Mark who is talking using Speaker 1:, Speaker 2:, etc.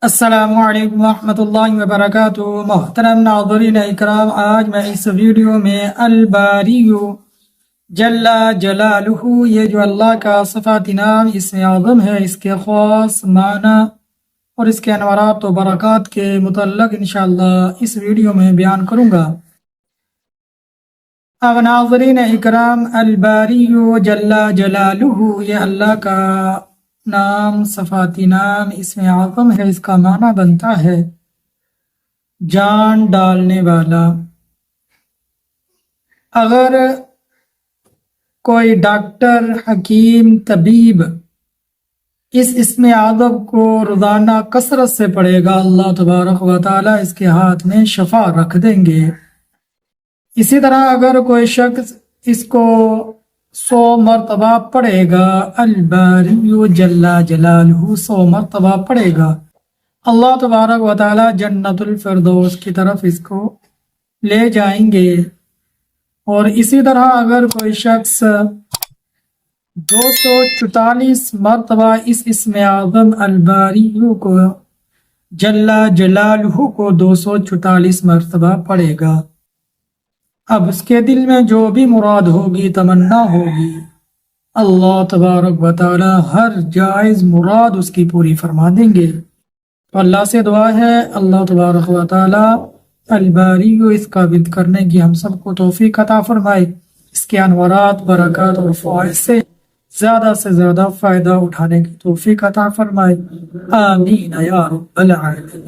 Speaker 1: السلام علیکم ورحمۃ اللہ وبرکاتہ۔ محترم ناظرین اکرام، آج میں اس ویڈیو میں الباری جل جلالہ، یہ جو اللہ کا صفاتی نام اسم اعظم ہے، اس کے خاص معنی اور اس کے انوارات و برکات کے متعلق انشاءاللہ اس ویڈیو میں بیان کروں گا۔ اب ناظرین اکرام، الباری جل جلالہ یہ اللہ کا نام، صفاتی نام، اسم اعظم ہے۔ اس کا معنی بنتا ہے جان ڈالنے والا۔ اگر کوئی ڈاکٹر، حکیم، طبیب اس اسم اعظم کو روزانہ کثرت سے پڑھے گا، اللہ تبارک و تعالی اس کے ہاتھ میں شفا رکھ دیں گے۔ اسی طرح اگر کوئی شخص اس کو 100 مرتبہ پڑھے گا، الباری جل جلالہ 100 مرتبہ پڑھے گا، اللہ تبارک و تعالی جنت الفردوس کی طرف اس کو لے جائیں گے۔ اور اسی طرح اگر کوئی شخص 244 مرتبہ اس اسم اعظم الباری کو جل جلالہ کو 244 مرتبہ پڑھے گا، اب اس کے دل میں جو بھی مراد ہوگی، تمنا ہوگی، اللہ تبارک و تعالی ہر جائز مراد اس کی پوری فرما دیں گے۔ تو اللہ سے دعا ہے اللہ تبارک و تعالی الباری کو اس قابل کرنے کی ہم سب کو توفیق عطا فرمائے، اس کے انوارات، برکات اور فوائد سے زیادہ فائدہ اٹھانے کی توفیق عطا فرمائے، آمین یا رب العالمین۔